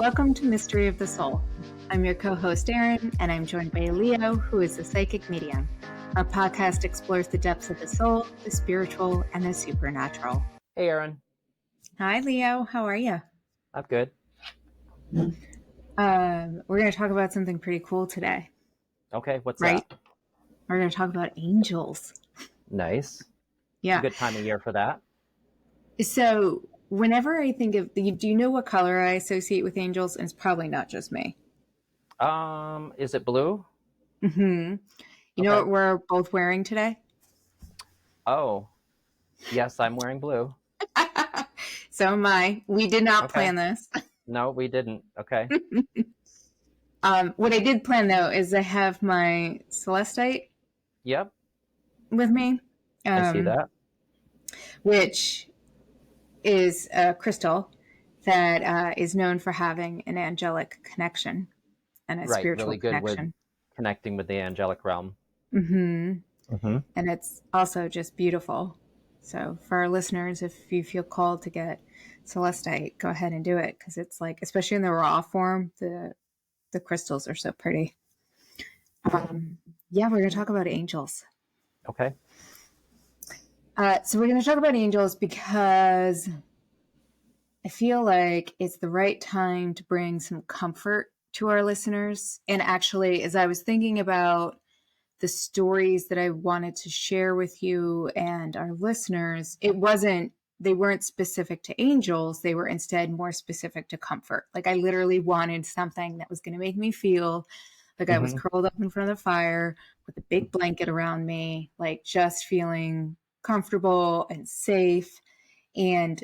Welcome to Mystery of the Soul. I'm your co-host, Erin, and I'm joined by Leo, who is a psychic medium. Our podcast explores the depths of the soul, the spiritual, and the supernatural. Hey, Erin. Hi, Leo. How are you? I'm good. We're going to talk about something pretty cool today. Okay, what's right? that? We're going to talk about angels. Nice. Yeah. It's a good time of year for that. So whenever I think of, do you know what color I associate with angels? And it's probably not just me. Is it blue? Mm-hmm. You know what we're both wearing today? Oh, yes, I'm wearing blue. So am I. We did not plan this. No, we didn't. Okay. What I did plan, though, is I have my celestite Yep. with me. I see that. Which is a crystal that is known for having an angelic connection and a spiritual really good connection. with connecting with the angelic realm. Mm-hmm. Mm-hmm. And it's also just beautiful. So for our listeners, if you feel called to get celestite, go ahead and do it, because it's like, especially in the raw form, the crystals are so pretty. Yeah, we're going to talk about angels. Okay. So we're going to talk about angels because I feel like it's the right time to bring some comfort to our listeners. And actually, as I was thinking about the stories that I wanted to share with you and our listeners, they weren't specific to angels. They were instead more specific to comfort. Like I literally wanted something that was going to make me feel like I was curled up in front of the fire with a big blanket around me, like just feeling comfortable and safe. And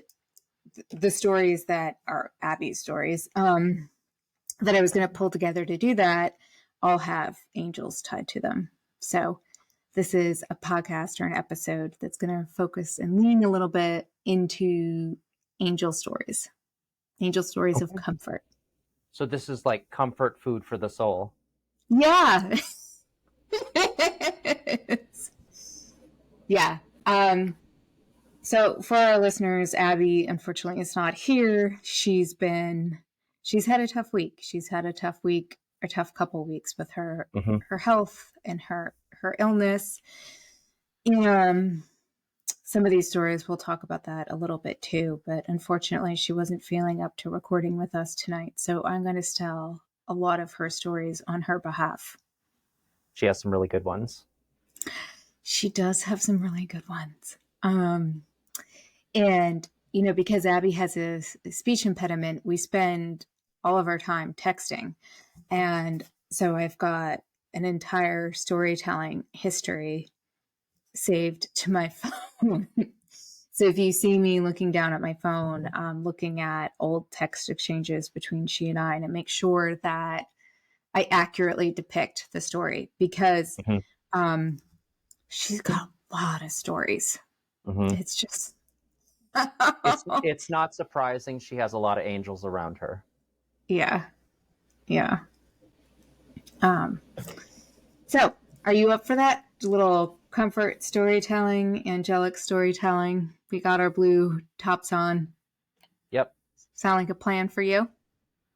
the stories that are Abby's stories, that I was going to pull together to do that all have angels tied to them. So this is a podcast or an episode that's going to focus and lean a little bit into angel stories of comfort. So this is like comfort food for the soul. Yeah. Yeah. So for our listeners, Abby, unfortunately, is not here. She's had a tough week. She's had a tough couple weeks with her health and her illness. Some of these stories, we'll talk about that a little bit too, but unfortunately she wasn't feeling up to recording with us tonight. So I'm going to tell a lot of her stories on her behalf. She has some really good ones. She does have some really good ones. And, because Abby has a speech impediment, we spend all of our time texting. And so I've got an entire storytelling history saved to my phone. So if you see me looking down at my phone, I'm looking at old text exchanges between she and I to make sure that I accurately depict the story, because she's got a lot of stories. It's just... it's not surprising she has a lot of angels around her. Yeah. So are you up for that? A little comfort storytelling, angelic storytelling. We got our blue tops on. Yep. Sound like a plan for you?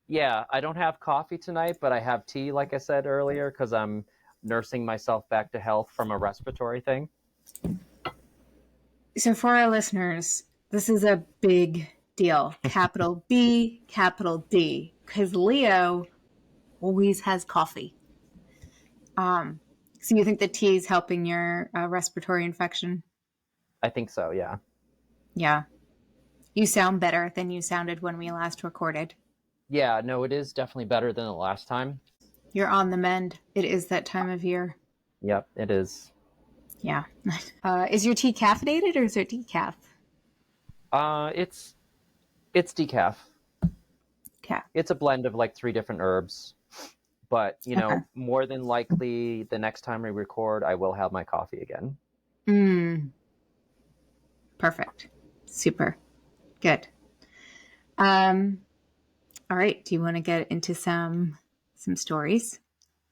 Yeah, I don't have coffee tonight, but I have tea, like I said earlier, because I'm nursing myself back to health from a respiratory thing. So for our listeners, this is a big deal. Capital B, capital D, because Leo always has coffee. So you think the tea is helping your respiratory infection? I think so, yeah. Yeah. You sound better than you sounded when we last recorded. Yeah, no, it is definitely better than the last time. You're on the mend. It is that time of year. Yep, it is. Yeah. Is your tea caffeinated or is it decaf? It's decaf. Okay. It's a blend of like 3 different herbs. But, more than likely the next time we record, I will have my coffee again. Perfect. Super. Good. All right. Do you want to get into some stories?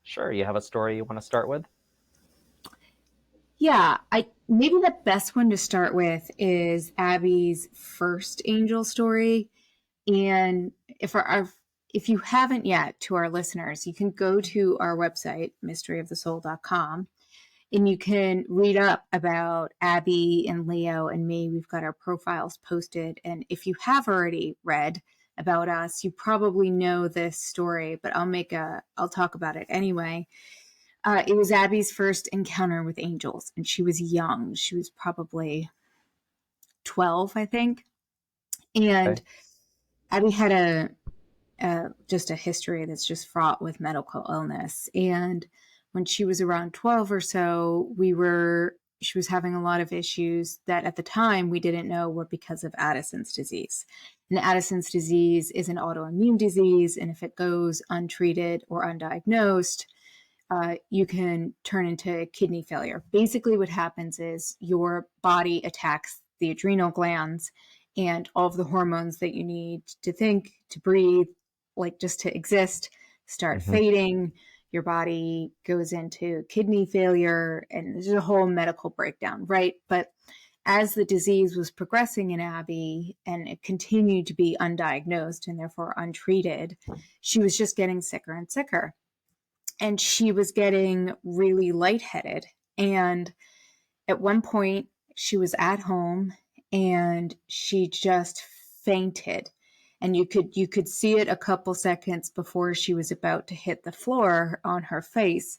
Sure. You have a story you want to start with? Yeah. Maybe the best one to start with is Abby's first angel story. And for if you haven't yet, to our listeners, you can go to our website, mysteryofthesoul.com, and you can read up about Abby and Leo and me. We've got our profiles posted. And if you have already read about us, you probably know this story, but I'll talk about it anyway. It was Abby's first encounter with angels, and she was young. She was probably 12, I think. And Okay. Abby had just a history that's just fraught with medical illness. And when she was around 12 or so, she was having a lot of issues that at the time we didn't know were because of Addison's disease. And Addison's disease is an autoimmune disease. And if it goes untreated or undiagnosed, you can turn into kidney failure. Basically, what happens is your body attacks the adrenal glands, and all of the hormones that you need to think, to breathe, like just to exist, start Mm-hmm. fading. Your body goes into kidney failure, and there's a whole medical breakdown, right? But as the disease was progressing in Abby and it continued to be undiagnosed and therefore untreated, she was just getting sicker and sicker. And she was getting really lightheaded. And at one point, she was at home and she just fainted. And you could see it a couple seconds before she was about to hit the floor on her face.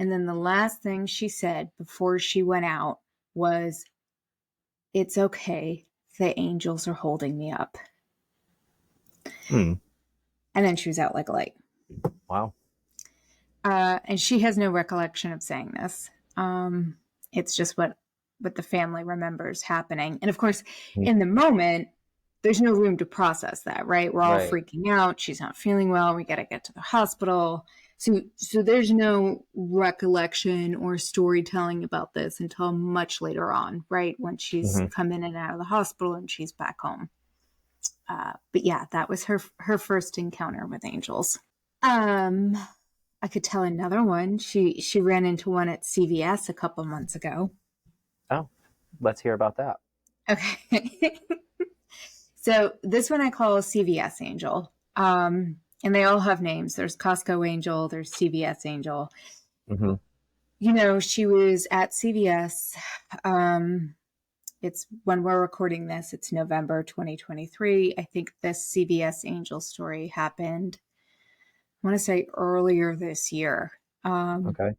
And then the last thing she said before she went out was, "It's okay. The angels are holding me up." Mm. And then she was out like a light. Wow. And she has no recollection of saying this. It's just what the family remembers happening. And of course, Mm. in the moment, there's no room to process that, right? We're all Right. freaking out. She's not feeling well. We got to get to the hospital. So there's no recollection or storytelling about this until much later on, right? When she's Mm-hmm. come in and out of the hospital and she's back home. But yeah, that was her first encounter with angels. Um, I could tell another one. She ran into one at CVS a couple months ago. Oh, let's hear about that. Okay. So this one I call CVS Angel. And they all have names. There's Costco Angel, there's CVS Angel. Mm-hmm. You know, she was at CVS. It's when we're recording this, it's November 2023. I think this CVS Angel story happened, I want to say earlier this year. Okay.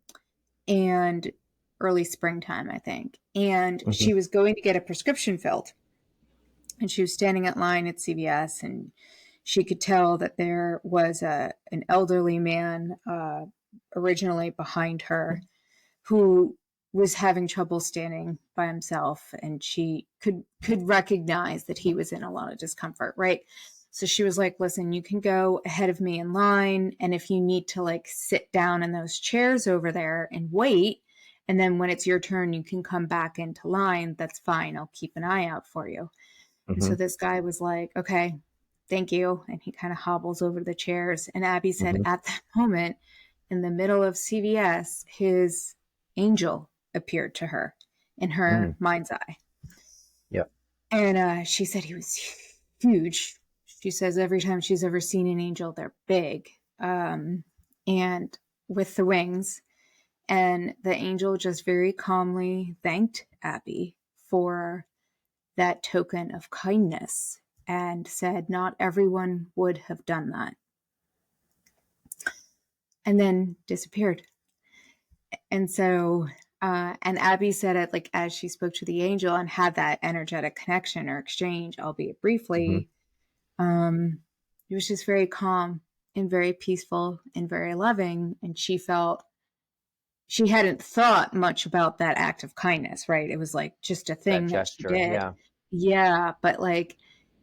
And early springtime, I think. And Mm-hmm. she was going to get a prescription filled. And she was standing at line at CVS, and she could tell that there was an elderly man originally behind her who was having trouble standing by himself, and she could recognize that he was in a lot of discomfort, right? So she was like, "Listen, you can go ahead of me in line, and if you need to like sit down in those chairs over there and wait, and then when it's your turn you can come back into line, that's fine. I'll keep an eye out for you." And Mm-hmm. so this guy was like, "Okay, thank you." And he kind of hobbles over to the chairs. And Abby said Mm-hmm. at that moment, in the middle of CVS, his angel appeared to her in her Mm. mind's eye. Yep. And she said he was huge. She says every time she's ever seen an angel, they're big, and with the wings. And the angel just very calmly thanked Abby for that token of kindness and said not everyone would have done that, and then disappeared. And so and Abby said it like as she spoke to the angel and had that energetic connection or exchange, albeit Mm-hmm. briefly. It was just very calm and very peaceful and very loving, and she felt she hadn't thought much about that act of kindness, right? It was like just a That thing that she gesture. did. Yeah. Yeah, but like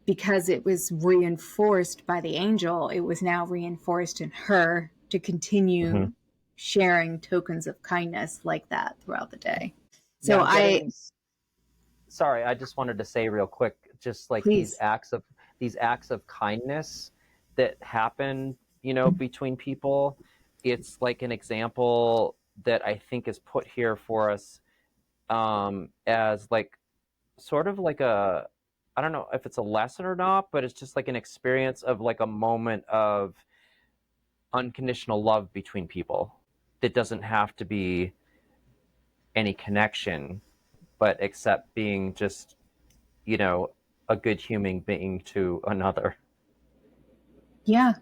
because it was reinforced by the angel, it was now reinforced in her to Mm-hmm. continue sharing tokens of kindness like that throughout the day. Yeah. So I'm I, getting. Sorry, I just wanted to say real quick, just like please. these acts of kindness that happen, you know, between people. It's like an example that I think is put here for us as like sort of like I don't know if it's a lesson or not, but it's just like an experience of like a moment of unconditional love between people that doesn't have to be any connection, but except being just, you know, a good human being to another. Yeah,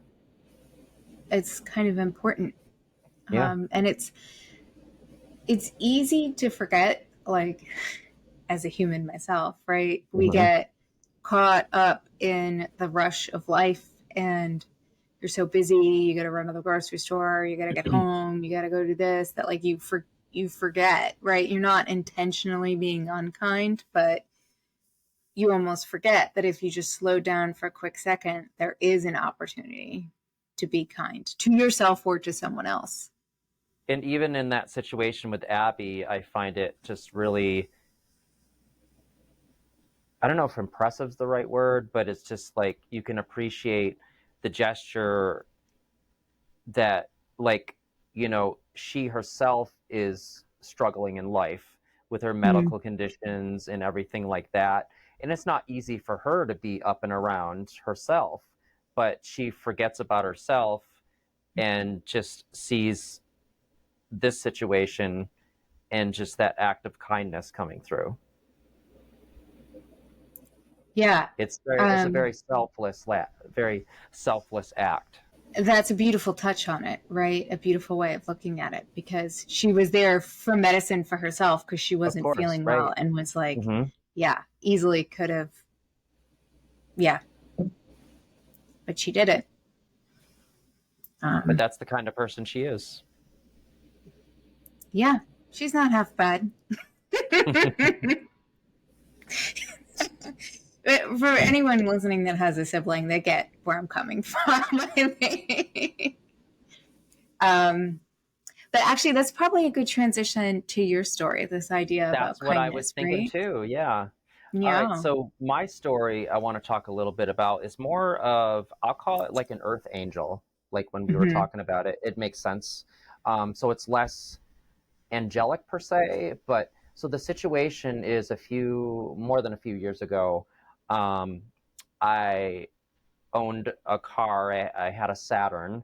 it's kind of important. Yeah. And it's easy to forget, like, as a human myself, right? We Mm-hmm. get caught up in the rush of life, and you're so busy, you got to run to the grocery store, you got to get home, you got to go do this, that like you forget, right? You're not intentionally being unkind, but you almost forget that if you just slow down for a quick second, there is an opportunity to be kind to yourself or to someone else. And even in that situation with Abby, I find it just really, I don't know if impressive is the right word, but it's just like you can appreciate the gesture that, like, you know, she herself is struggling in life with her Mm. medical conditions and everything like that. And it's not easy for her to be up and around herself, but she forgets about herself and just sees this situation and just that act of kindness coming through. Yeah. It's a Um, very very selfless act. that's a beautiful touch on it, right? A beautiful way of looking at it, because she was there for medicine for herself because she Of wasn't course, feeling well right? and was like, Hmm. yeah, easily could have, yeah, but she did it. But Um, that's the kind of person she is. yeah, she's not half bad. For anyone listening that has a sibling, they get where I'm coming from. I think. um, but actually, that's probably a good transition to your story. This idea about That's what I was kindness, thinking right? too. Yeah. All right. Yeah. So my story I want to talk a little bit about is more of, I'll call it like an earth angel. Like when we were Hmm. talking about it, it makes sense. So it's less angelic per se, but so the situation is more than a few years ago. Um, I owned a car. I had a Saturn,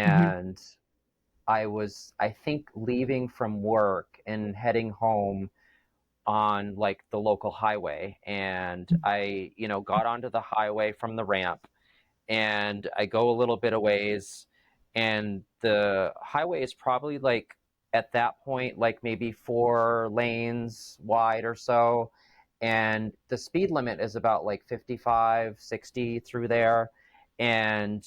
Hmm. and I was, I think, leaving from work and heading home on like the local highway. And I, you know, got onto the highway from the ramp, and I go a little bit of ways, and the highway is probably like at that point, like maybe 4 lanes wide or so. And the speed limit is about like 55, 60 through there. And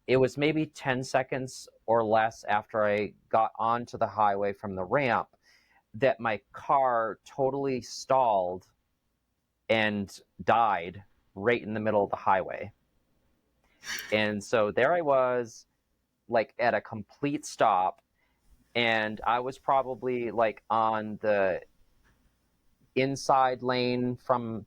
it was maybe 10 seconds or less after I got onto the highway from the ramp that my car totally stalled and died right in the middle of the highway. And so there I was, like at a complete stop, and I was probably like on the inside lane from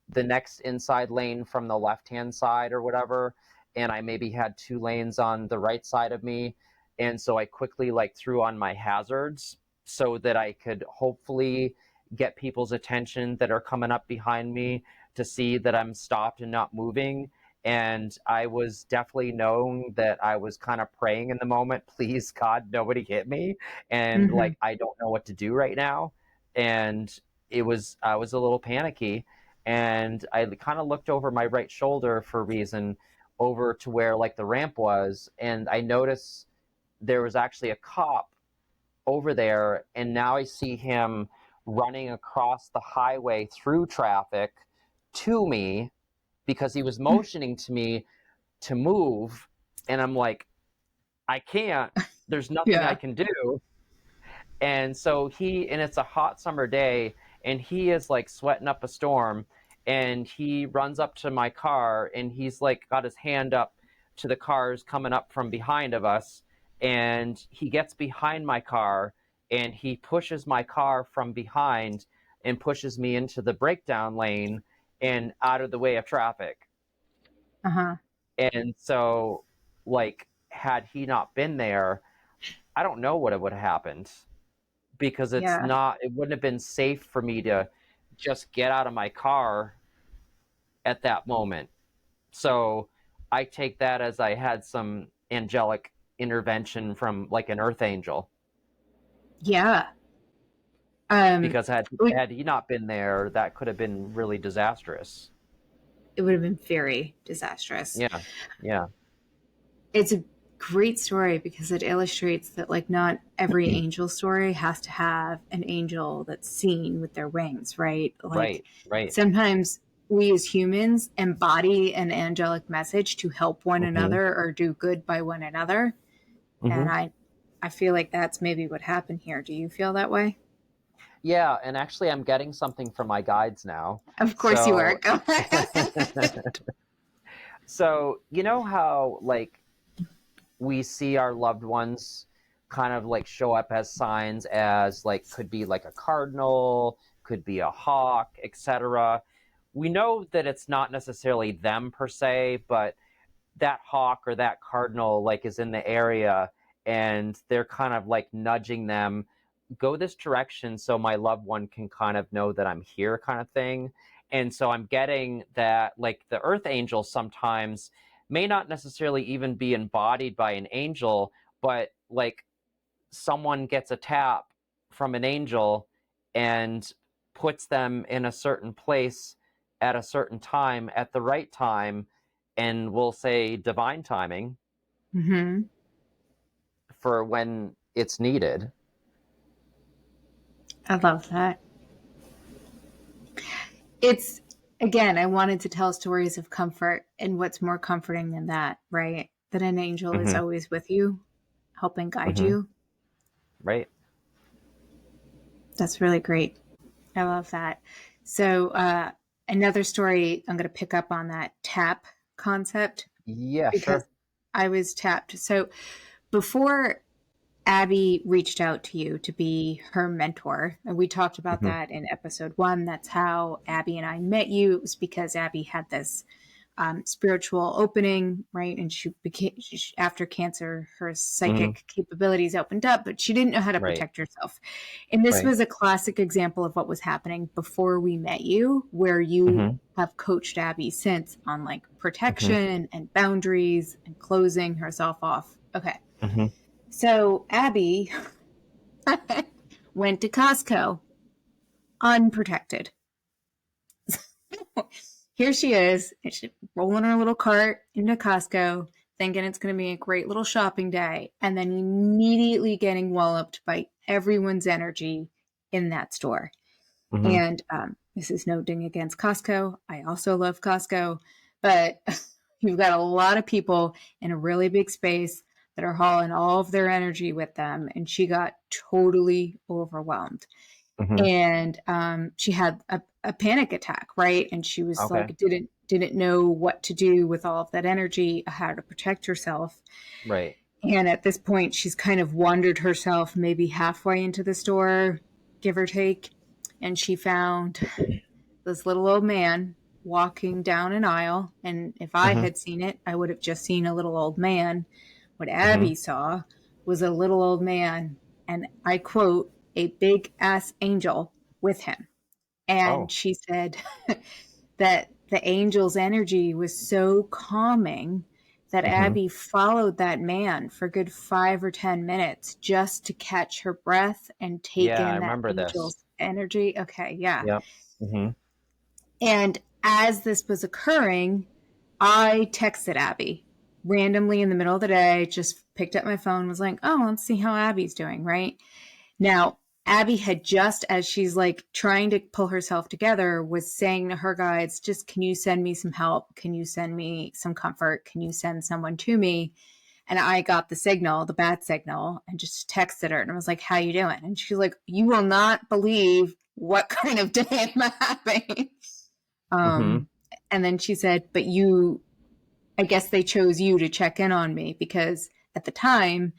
the next inside lane from the left hand side or whatever, and I maybe had 2 lanes on the right side of me. And so I quickly like threw on my hazards so that I could hopefully get people's attention that are coming up behind me to see that I'm stopped and not moving. And I was definitely known that I was kind of praying in the moment, please God, nobody hit me, and Hmm. like I don't know what to do right now. And I was a little panicky, and I kind of looked over my right shoulder for a reason over to where like the ramp was, and I noticed there was actually a cop over there, and now I see him running across the highway through traffic to me because he was motioning to me to move, and I'm like, I can't. There's nothing I Yeah. can do. And so and it's a hot summer day, and he is like sweating up a storm, and he runs up to my car, and he's like got his hand up to the cars coming up from behind of us, and he gets behind my car, and he pushes my car from behind and pushes me into the breakdown lane and out of the way of traffic. Uh huh. And so, like, had he not been there, I don't know what would have happened, because Yeah. it wouldn't have been safe for me to just get out of my car at that moment. So I take that as I had some angelic intervention from like an earth angel, Yeah. Um, because it would, had he not been there, that could have been really disastrous. it would have been very disastrous. Yeah, yeah. It's a great story because it illustrates that like not every angel story has to have an angel that's seen with their wings, right? Like Right, right. sometimes we as humans embody an angelic message to help one Hmm. another or do good by one another. And Hmm. I feel like that's maybe what happened here. Do you feel that way? Yeah, and actually, I'm getting something from my guides now. Of course you are. So, Go ahead. so you know how like we see our loved ones kind of like show up as signs, as like could be like a cardinal, could be a hawk, etc. We know that it's not necessarily them per se, but that hawk or that cardinal like is in the area, and they're kind of like nudging them, go this direction so my loved one can kind of know that I'm here, kind of thing. And so I'm getting that like the earth angels sometimes may not necessarily even be embodied by an angel, but like someone gets a tap from an angel and puts them in a certain place at a certain time at the right time, and we'll say divine timing Hmm. for when it's needed. I love that. It's again, I wanted to tell stories of comfort, and what's more comforting than that, right? That an angel is Hmm. always with you, helping guide Hmm. you. Right. That's really great. I love that. So, another story, I'm going to pick up on that tap concept Yeah, because sure. I was tapped. So, before Abby reached out to you to be her mentor, and we talked about Hmm. that in episode 1. That's how Abby and I met you. It was because Abby had this spiritual opening, right? And she became, after cancer, her Hmm. psychic capabilities opened up, but she didn't know how to Right. protect herself. And this Right. was a classic example of what was happening before we met you, where you Hmm. have coached Abby since on like Hmm. protection and boundaries and closing herself off. Okay. Hmm. So Abby went to Costco unprotected. Here she is, and she's rolling her little cart into Costco, thinking it's going to be a great little shopping day, and then immediately getting walloped by everyone's energy in that store. Hmm. And this is no ding against Costco. I also love Costco, but you've got a lot of people in a really big space that are hauling all of their energy with them, and she got totally overwhelmed. Hmm. And she had a panic attack, right? And she was Okay. like, didn't know what to do with all of that energy, how to protect herself. Right. And at this point, she's kind of wandered herself maybe halfway into the store, give or take, and she found this little old man walking down an aisle. And if I Hmm. had seen it, I would have just seen a little old man. What Hmm. Abby saw was a little old man, and I quote, a big ass angel with him. And Oh. she said that the angel's energy was so calming that Hmm. Abby followed that man for a good 5 or 10 minutes just to catch her breath and take Yeah, I in that remember this. angel's energy. Okay, yeah. Yep. Hmm. And as this was occurring, I texted Abby randomly in the middle of the day, just picked up my phone, was like, oh, let's see how Abby's doing, right? Now, Abby had just, as she's like trying to pull herself together, was saying to her guides, just, can you send me some help? Can you send me some comfort? Can you send someone to me? And I got the signal, the bad signal, and just texted her and I was like, how you doing? And she's like, you will not believe what kind of day I'm having. Hmm. Um, and then she said, but you, I guess they chose you to check in on me because at the time,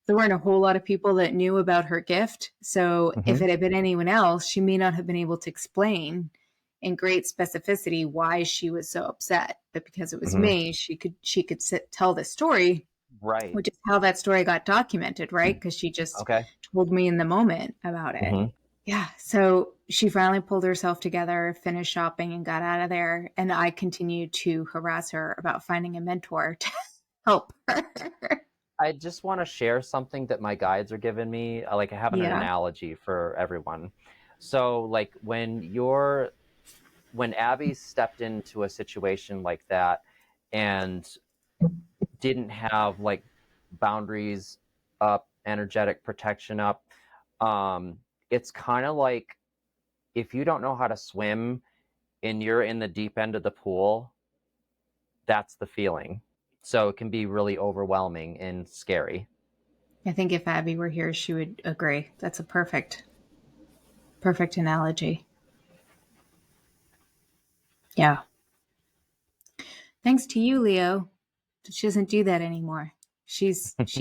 there weren't a whole lot of people that knew about her gift. So if Hmm. it had been anyone else, she may not have been able to explain in great specificity why she was so upset. But because it was Hmm. me, she could tell the story, Right. which is how that story got documented, right? Because she just Okay. told me in the moment about it. Hmm. Yeah. So she finally pulled herself together, finished shopping, and got out of there. And I continued to harass her about finding a mentor to help her. I just want to share something that my guides are giving me. Like I have an Yeah. analogy for everyone. So like when Abby stepped into a situation like that and didn't have like boundaries up, energetic protection up, um, it's kind of like if you don't know how to swim and you're in the deep end of the pool, that's the feeling. So it can be really overwhelming and scary. I think if Abby were here, she would agree. That's a perfect analogy. Yeah. Thanks to you, Leo. She doesn't do that anymore. She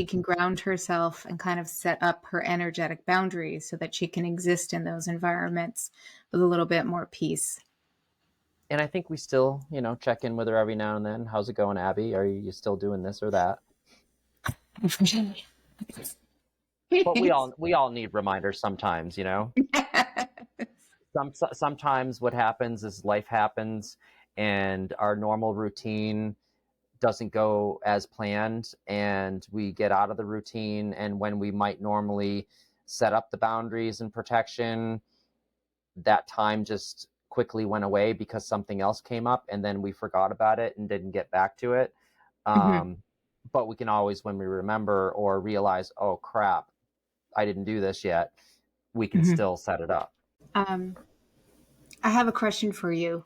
can ground herself and kind of set up her energetic boundaries so that she can exist in those environments with a little bit more peace. And I think we still, check in with her every now and then. How's it going, Abby? Are you still doing this or that? But we all need reminders sometimes. Sometimes what happens is life happens and our normal routine doesn't go as planned and we get out of the routine, and when we might normally set up the boundaries and protection, that time just quickly went away because something else came up and then we forgot about it and didn't get back to it. Mhm, um, but we can always, when we remember or realize, oh crap, I didn't do this yet, we can mhm. still set it up. Um, I have a question for you.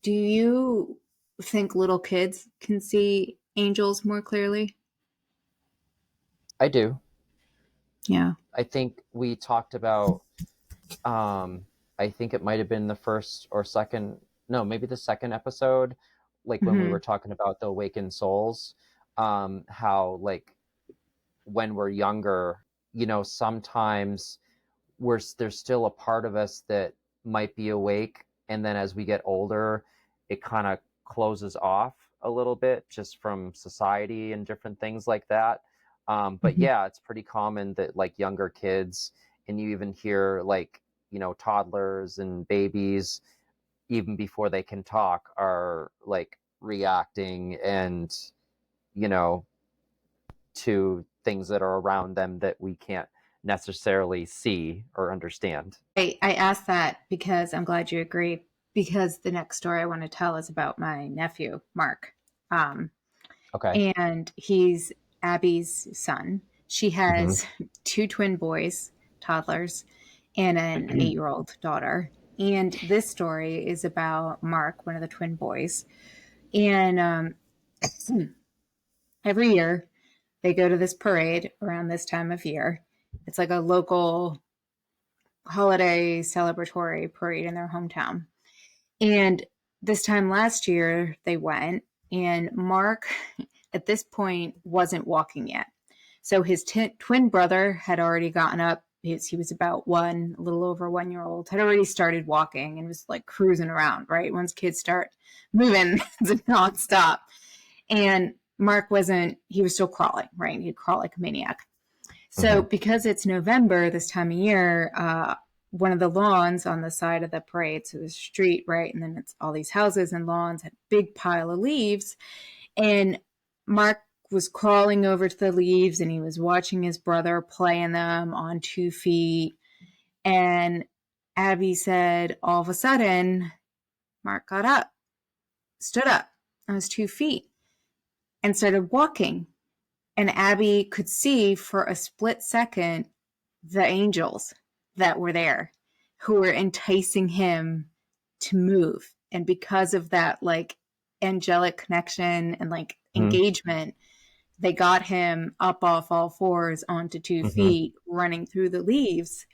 Do you think little kids can see angels more clearly? I do. Yeah. I think we talked about, um, I think it might have been the first or second, no, maybe the second episode, like when we Hmm. were talking about the awakened souls, how like when we're younger, sometimes there's still a part of us that might be awake, and then as we get older it kind of closes off a little bit just from society and different things like that. But Hmm. yeah, it's pretty common that like younger kids, and you even hear like toddlers and babies, even before they can talk, are like reacting and you know to things that are around them that we can't necessarily see or understand. I asked that because I'm glad you agreed. Because the next story I want to tell is about my nephew, Mark. Um, Okay. and he's Abby's son. She Hmm. has two twin boys, toddlers, and an 8 year old daughter. And this story is about Mark, one of the twin boys. And every year they go to this parade around this time of year. It's like a local holiday celebratory parade in their hometown. And this time last year, they went, and Mark, at this point, wasn't walking yet. So his twin brother had already gotten up. He was about one, a little over 1 year old, had already started walking and was like cruising around, right? Once kids start moving, it's nonstop. And Mark wasn't, he was still crawling, right? He'd crawl like a maniac. So, Hmm. because it's November this time of year, one of the lawns on the side of the parade, so the street, right, and then it's all these houses and lawns, had a big pile of leaves. And Mark was crawling over to the leaves and he was watching his brother play in them on 2 feet. And Abby said, all of a sudden, Mark got up, stood up on his 2 feet, and started walking. And Abby could see for a split second the angels that were there who were enticing him to move. And because of that, like angelic connection and like Hmm. engagement, they got him up off all fours onto two Hmm. feet, running through the leaves.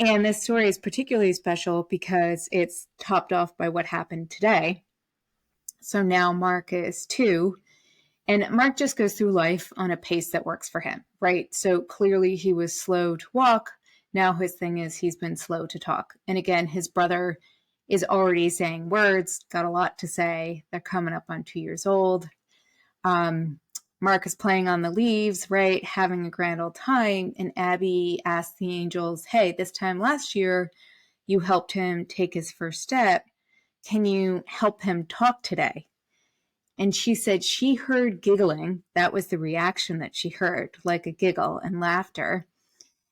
And this story is particularly special because it's topped off by what happened today. So now Mark is two, and Mark just goes through life on a pace that works for him, right? So clearly he was slow to walk. Now his thing is he's been slow to talk. And again, his brother is already saying words, got a lot to say. They're coming up on 2 years old. Um, Mark is playing on the leaves, right? Having a grand old time. And Abby asks the angels, hey, this time last year, you helped him take his first step. Can you help him talk today? And she said she heard giggling. That was the reaction that she heard, like a giggle and laughter.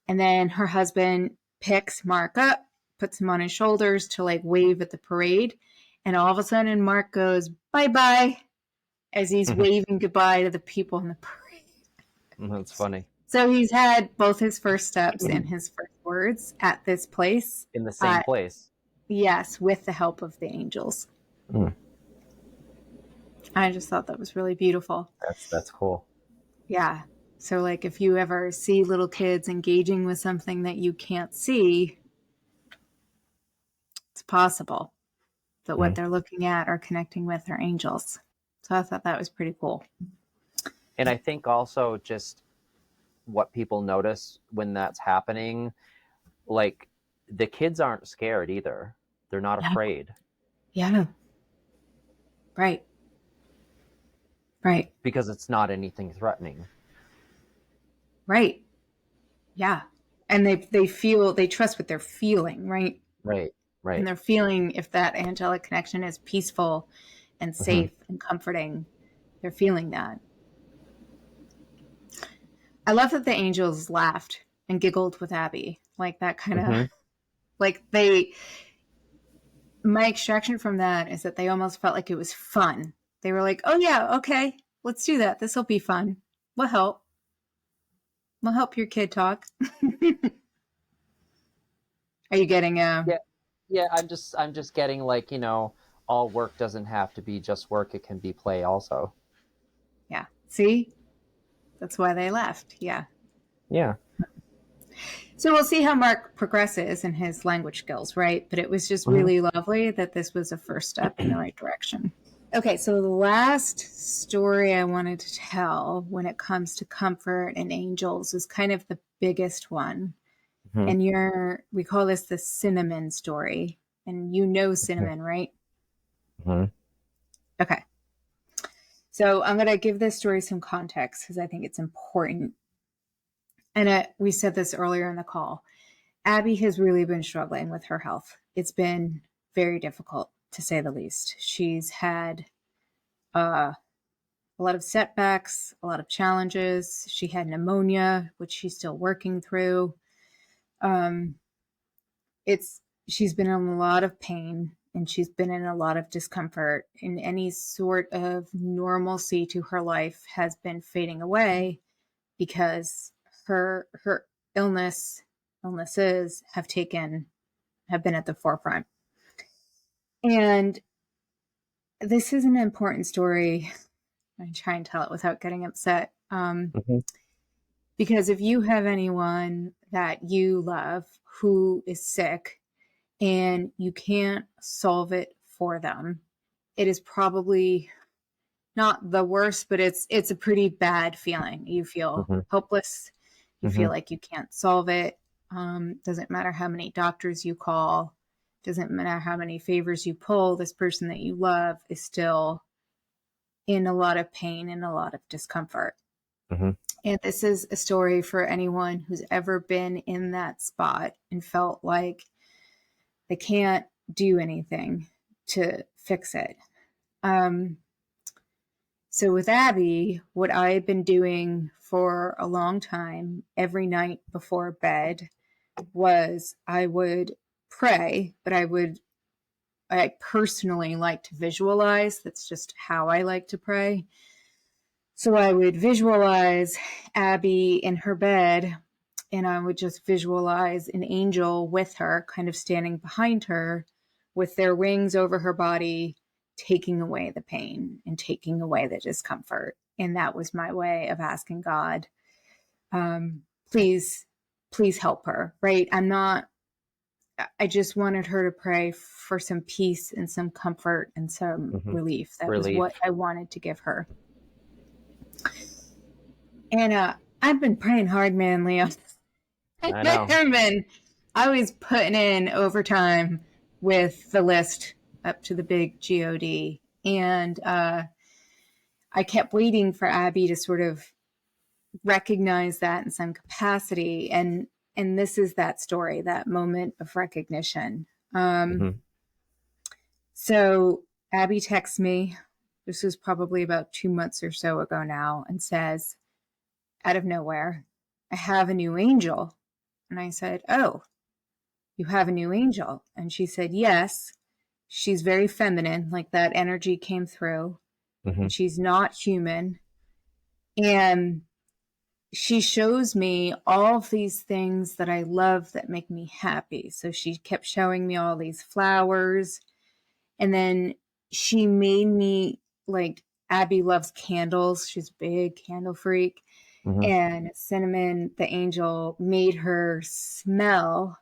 And then her husband picks Mark up, puts him on his shoulders to like wave at the parade. And all of a sudden, Mark goes, bye bye, as he's waving goodbye to the people in the parade. That's funny. So he's had both his first steps and his first words at this place. In the same place. Yes, with the help of the angels. Mm. I just thought that was really beautiful. That's cool. Yeah. So like if you ever see little kids engaging with something that you can't see, it's possible that what they're looking at or connecting with are angels. So I thought that was pretty cool. And I think also just what people notice when that's happening, like the kids aren't scared either. They're not afraid. Yeah. Right. Right. Because it's not anything threatening. Right. Yeah. And they trust what they're feeling, right? Right. Right. And they're feeling if that angelic connection is peaceful and safe and comforting, they're feeling that. I love that the angels laughed and giggled with Abby. Like that kind of, like my extraction from that is that they almost felt like it was fun. They were like, oh yeah, okay, let's do that. This will be fun. We'll help. We'll help your kid talk. Are you getting Yeah, I'm just getting like, all work doesn't have to be just work. It can be play also. Yeah. See? That's why they left. Yeah. Yeah. So we'll see how Mark progresses in his language skills, right? But it was just really lovely that this was a first step in the right direction. Okay, so the last story I wanted to tell when it comes to comfort and angels is kind of the biggest one. And we call this the cinnamon story. And you know cinnamon, right? Okay. So I'm going to give this story some context because I think it's important. And we said this earlier in the call. Abby has really been struggling with her health. It's been very difficult, to say the least. She's had a lot of setbacks, a lot of challenges. She had pneumonia, which she's still working through. She's been in a lot of pain and she's been in a lot of discomfort, and any sort of normalcy to her life has been fading away because her illnesses have been at the forefront. And this is an important story. I try and tell it without getting upset. Because if you have anyone that you love who is sick and you can't solve it for them, it is probably not the worst, but it's a pretty bad feeling. You feel hopeless. You feel like you can't solve it. Doesn't matter how many doctors you call. Doesn't matter how many favors you pull. This person that you love is still in a lot of pain and a lot of discomfort. And this is a story for anyone who's ever been in that spot and felt like they can't do anything to fix it. So with Abby, what I had been doing for a long time, every night before bed, was I would pray, but I personally like to visualize. That's just how I like to pray. So I would visualize Abby in her bed, and I would just visualize an angel with her, kind of standing behind her with their wings over her body, taking away the pain and taking away the discomfort. And that was my way of asking God, please help her, right? I just wanted her to pray for some peace and some comfort and some relief. That was what I wanted to give her. And I've been praying hard, man, Leo. I know. I was putting in overtime with the list up to the big God. And I kept waiting for Abby to sort of recognize that in some capacity. And this is that story, that moment of recognition. Mm-hmm. So Abby texts me, this was probably about 2 months or so ago now, and says, out of nowhere, I have a new angel. And I said, oh, you have a new angel? And she said, yes. She's very feminine, like that energy came through. Mm-hmm. And she's not human. And she shows me all of these things that I love that make me happy. So she kept showing me all these flowers. And then she made me, like, Abby loves candles. She's a big candle freak. Mm-hmm. And Cinnamon, the angel, made her smell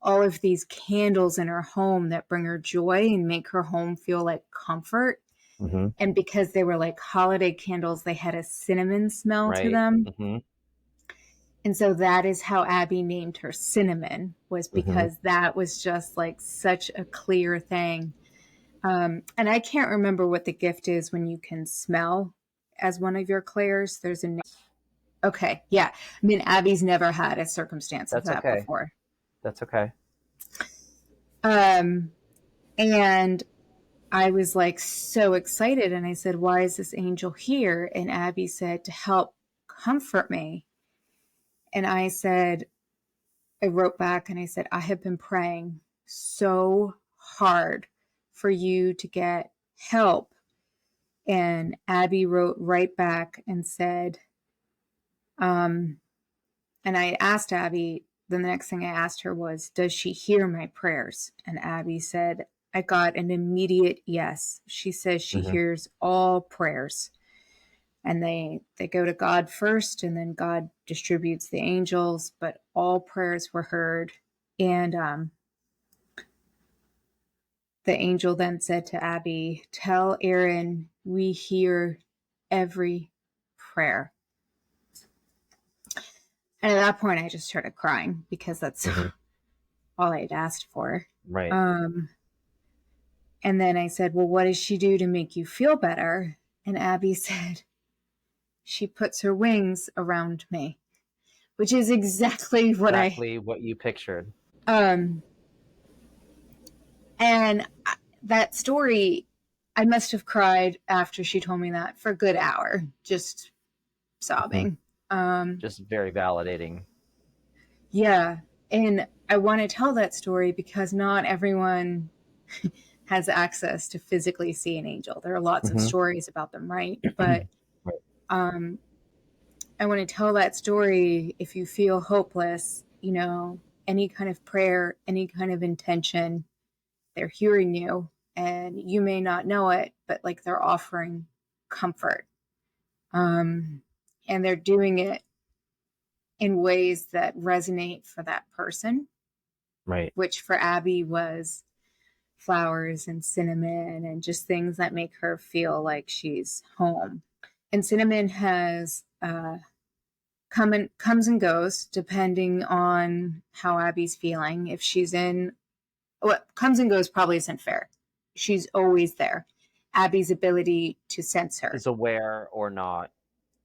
all of these candles in her home that bring her joy and make her home feel like comfort. Mm-hmm. And because they were like holiday candles, they had a cinnamon smell to Right. them. Mm-hmm. And so that is how Abby named her Cinnamon, was Mm-hmm. because that was just like such a clear thing. And I can't remember what the gift is when you can smell as one of your clairs. There's a okay, yeah. I mean, Abby's never had a circumstance of That's that okay. before. That's okay. And I was like so excited, and I said, why is this angel here? And Abby said, to help comfort me. And I said, I wrote back and I said, I have been praying so hard for you to get help. And Abby wrote right back and said, and I asked Abby, the next thing I asked her was, does she hear my prayers? And Abby said, I got an immediate yes. She says she Mm-hmm. hears all prayers, and they go to God first, and then God distributes the angels, but all prayers were heard. And the angel then said to Abby, tell Aaron we hear every prayer. And at that point, I just started crying because that's Mm-hmm. all I had asked for. Right. And then I said, well, what does she do to make you feel better? And Abby said, she puts her wings around me, which is exactly what Exactly what you pictured. and that story, I must have cried after she told me that for a good hour, just Mm-hmm. sobbing. Just very validating. Yeah. And I want to tell that story because not everyone has access to physically see an angel. There are lots of Mm-hmm. stories about them, right? But Right. I want to tell that story. If you feel hopeless, any kind of prayer, any kind of intention, they're hearing you, and you may not know it, but like they're offering comfort. And they're doing it in ways that resonate for that person, Right. which for Abby was flowers and cinnamon and just things that make her feel like she's home. And cinnamon has comes and goes depending on how Abby's feeling. If she's in, what comes and goes probably isn't fair. She's always there. Abby's ability to sense her, Is aware or not.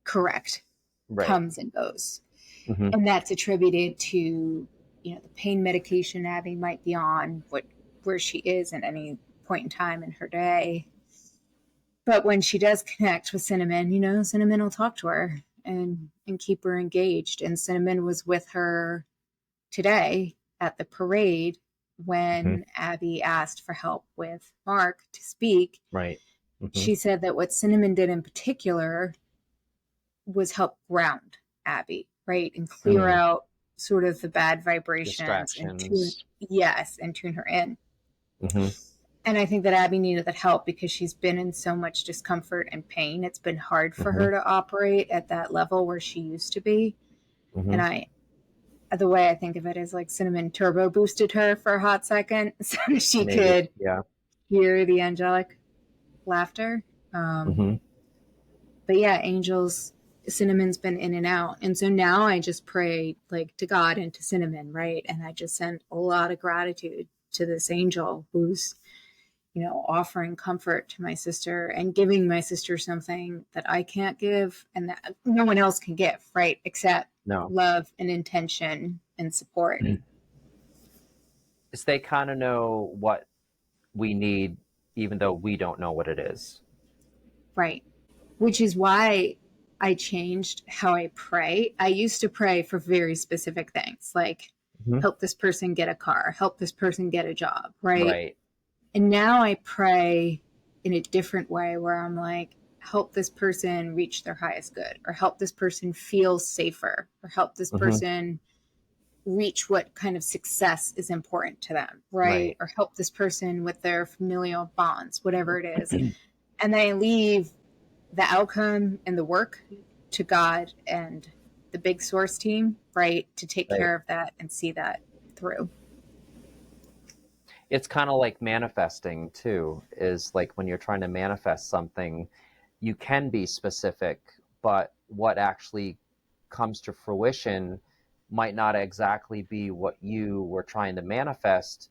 correct, Right. comes and goes. Mm-hmm. And that's attributed to, the pain medication Abby might be on, where she is at any point in time in her day. But when she does connect with Cinnamon, Cinnamon will talk to her and keep her engaged. And Cinnamon was with her today at the parade Mm-hmm. when Abby asked for help with Mark to speak. Right. Mm-hmm. She said that what Cinnamon did in particular was help ground Abby, right? And clear out sort of the bad vibrations and Distractions. tune her in. Mm-hmm. And I think that Abby needed that help because she's been in so much discomfort and pain. It's been hard for Mm-hmm. her to operate at that level where she used to be. Mm-hmm. And the way I think of it is like Cinnamon turbo boosted her for a hot second so she Maybe. could Yeah. hear the angelic laughter. Mm-hmm. But yeah, angels, Cinnamon's been in and out. And so now I just pray like to God and to Cinnamon, right? And I just send a lot of gratitude to this angel who's offering comfort to my sister and giving my sister something that I can't give and that no one else can give, right? Except No. love and intention and support. Is they kind of know what we need, even though we don't know what it is. Right. Which is why I changed how I pray. I used to pray for very specific things like Mm-hmm. help this person get a car, help this person get a job, right? Right. And now I pray in a different way where I'm like, help this person reach their highest good, or help this person feel safer, or help this Mm-hmm. person reach what kind of success is important to them, right? Right. Or help this person with their familial bonds, whatever it is. And then I leave the outcome and the work to God and the big source team, right? To take Right. care of that and see that through. It's kind of like manifesting too, is like when you're trying to manifest something, you can be specific, but what actually comes to fruition might not exactly be what you were trying to manifest,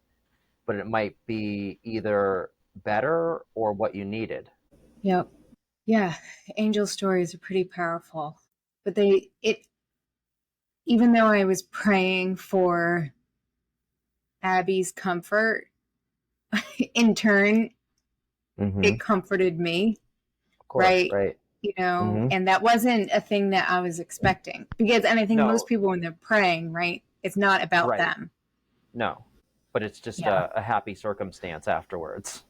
but it might be either better or what you needed. Yep. Yeah. Angel stories are pretty powerful. But even though I was praying for Abby's comfort, in turn, Mm-hmm. it comforted me, Of course, right? right. Mm-hmm. And that wasn't a thing that I was expecting because, and I think most No, people when they're praying, right, it's not about right. them. No, but it's just Yeah. a happy circumstance afterwards.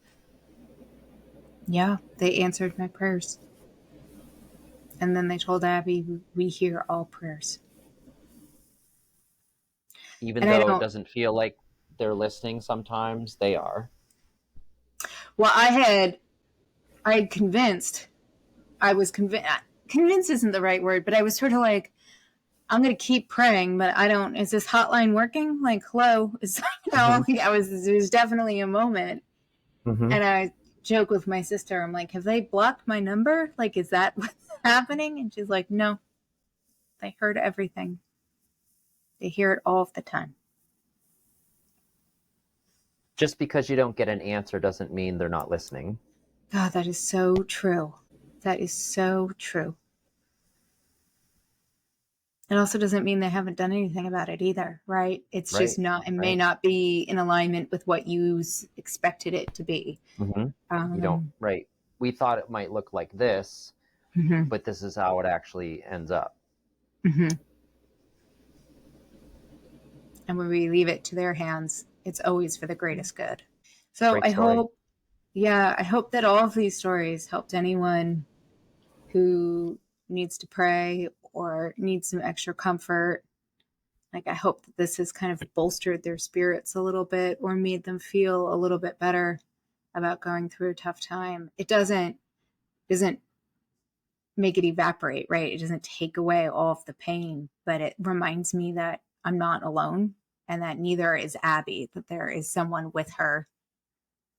Yeah. They answered my prayers. And then they told Abby, we hear all prayers. Even And I though it don't, doesn't feel like they're listening sometimes, they are. well, I had convinced, I was convinced, convinced isn't the right word, but I was sort of like, I'm going to keep praying, but I don't, is this hotline working? Like, hello? Mm-hmm. It was definitely a moment. Mm-hmm. And I joke with my sister, I'm like, have they blocked my number? Like, is that what's happening? And she's like, no, they heard everything. They hear it all of the time. Just because you don't get an answer doesn't mean they're not listening. God, that is so true. That is so true. It also doesn't mean they haven't done anything about it either, right? It's just Right. not, it may Right. not be in alignment with what you expected it to be. Mm-hmm. You don't, Um, right. We thought it might look like this, mhm, but this is how it actually ends up. mhm. And when we leave it to their hands, it's always for the greatest good. So Great story. I hope that all of these stories helped anyone who needs to pray or needs some extra comfort. Like, I hope that this has kind of bolstered their spirits a little bit or made them feel a little bit better about going through a tough time. It doesn't make it evaporate, right? It doesn't take away all of the pain, but it reminds me that I'm not alone and that neither is Abby, that there is someone with her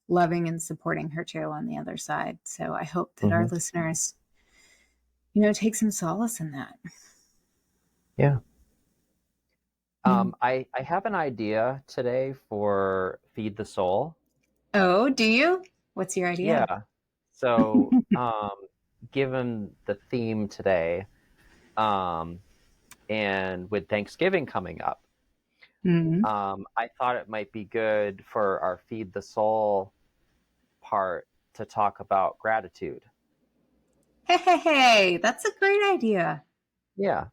loving and supporting her too on the other side. So I hope that our Mm-hmm. listeners, take some solace in that. Yeah. Mm. I have an idea today for Feed the Soul. Oh, do you? What's your idea? Yeah. So, given the theme today, um, and with Thanksgiving coming up, Mm. I thought it might be good for our Feed the Soul part to talk about gratitude. Hey, hey, hey, that's a great idea. Yeah.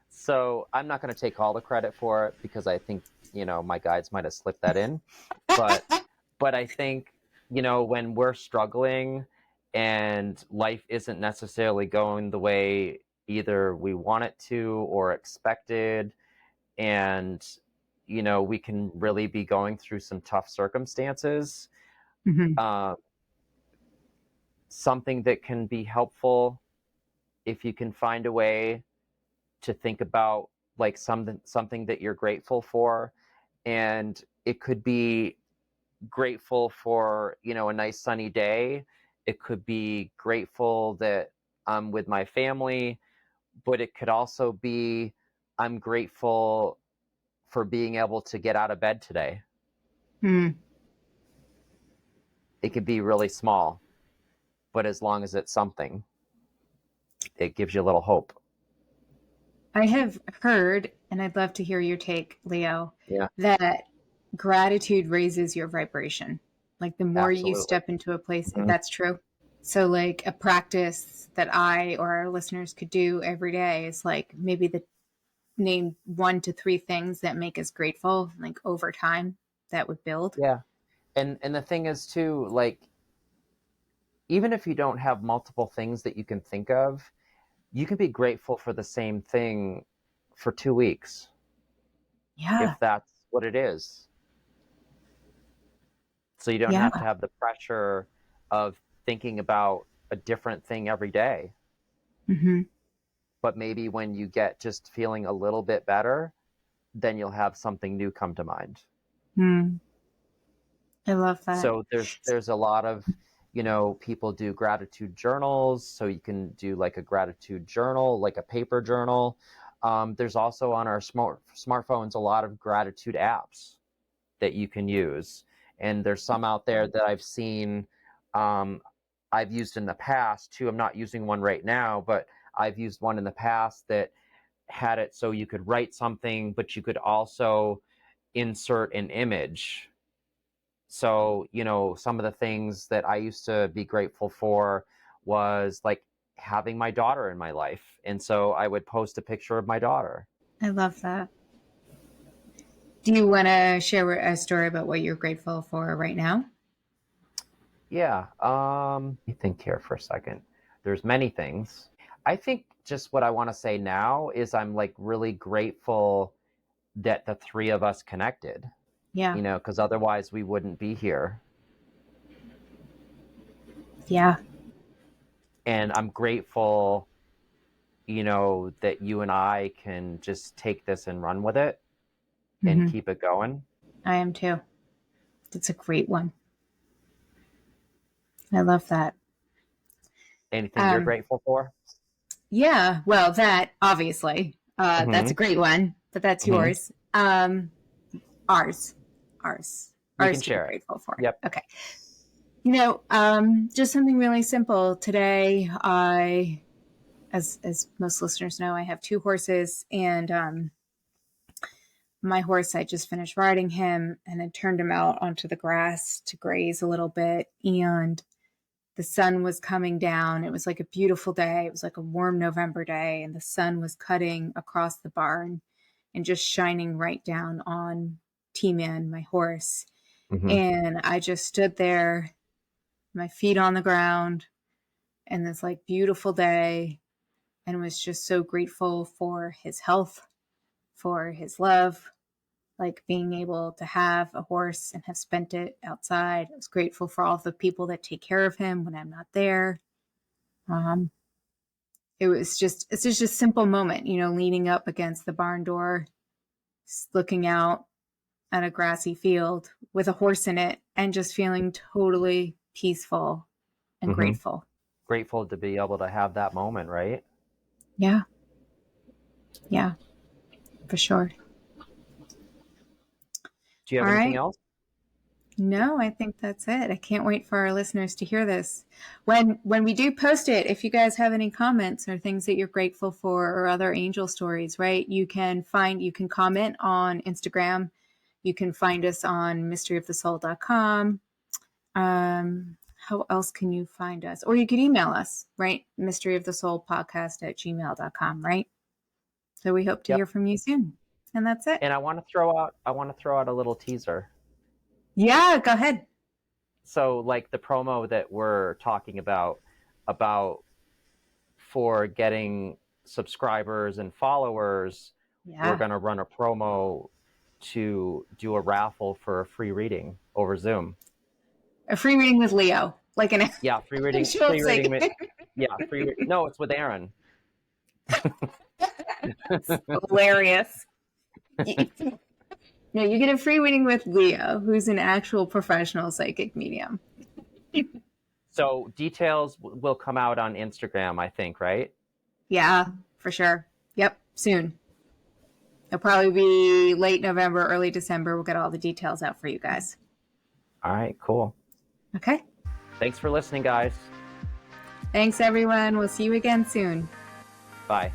So I'm not going to take all the credit for it because I think, my guides might have slipped that in. But I think, when we're struggling and life isn't necessarily going the way either we want it to or expected, and, we can really be going through some tough circumstances, Mm-hmm. uh, something that can be helpful if you can find a way to think about like something that you're grateful for, and it could be grateful for a nice sunny day. It could be grateful that I'm with my family, but it could also be I'm grateful for being able to get out of bed today. Mm. It could be really small, but as long as it's something, it gives you a little hope. I have heard, and I'd love to hear your take, Leo, Yeah, that gratitude raises your vibration. Like the more you absolutely. step into a place, Hmm. that's true. So, like a practice that I or our listeners could do every day is like maybe the name 1 to 3 things that make us grateful, like over time that would build. Yeah. And the thing is too, like, even if you don't have multiple things that you can think of, you can be grateful for the same thing for 2 weeks, Yeah. if that's what it is. So you don't Yeah. have to have the pressure of thinking about a different thing every day. Mm-hmm. But maybe when you get just feeling a little bit better, then you'll have something new come to mind. Mm. I love that. So there's a lot of, people do gratitude journals. So you can do like a gratitude journal, like a paper journal. There's also on our smartphones a lot of gratitude apps that you can use. And there's some out there that I've seen, um, I've used in the past too. I'm not using one right now, but I've used one in the past that had it so you could write something, but you could also insert an image. So, some of the things that I used to be grateful for was like having my daughter in my life. And so I would post a picture of my daughter. I love that. Do you want to share a story about what you're grateful for right now? Yeah. Let me think here for a second. There's many things. I think just what I want to say now is I'm like really grateful that the three of us connected, Yeah. because otherwise we wouldn't be here. Yeah. And I'm grateful, that you and I can just take this and run with it and Mm-hmm. keep it going. I am too. It's a great one. I love that. Anything you're Um, grateful for? yeah. Well, that obviously, that's Mm-hmm. a great one, but that's Mm-hmm. yours. Ours, ours, You ours can to be share it. grateful for. Yep. Okay. Just something really simple. Today, as most listeners know, I have 2 horses, and my horse, I just finished riding him and had turned him out onto the grass to graze a little bit. And the sun was coming down. It was like a beautiful day. It was like a warm November day, and the sun was cutting across the barn and just shining right down on T-Man, my horse. Mm-hmm. And I just stood there, my feet on the ground, in this like beautiful day, and was just so grateful for his health, for his love, like being able to have a horse and have spent it outside. I was grateful for all the people that take care of him when I'm not there. Um, it's just a simple moment, leaning up against the barn door, looking out at a grassy field with a horse in it, and just feeling totally peaceful and Mm-hmm. grateful. Grateful to be able to have that moment, right? Yeah, yeah, for sure. Do you have All anything right. else? No, I think that's it. I can't wait for our listeners to hear this. When we do post it, if you guys have any comments or things that you're grateful for or other angel stories, right? You can comment on Instagram. You can find us on mysteryofthesoul.com. How else can you find us? Or you could email us, right? mysteryofthesoulpodcast@gmail.com, right? So we hope to Yep. hear from you soon. And that's it. And I want to throw out a little teaser. Yeah, go ahead. So like the promo that we're talking about for getting subscribers and followers, we're Yeah. going to run a promo to do a raffle for a free reading over Zoom. A free reading with Leo, like an Yeah, free reading, actual free reading. psychic. Yeah, no, it's with Aaron. Hilarious. No, you get a free reading with Leo, who's an actual professional psychic medium. So details will come out on Instagram, I think, right? Yeah, for sure. Yep, soon. It'll probably be late November, early December. We'll get all the details out for you guys. All right, cool. Okay. Thanks for listening, guys. Thanks, everyone. We'll see you again soon. Bye.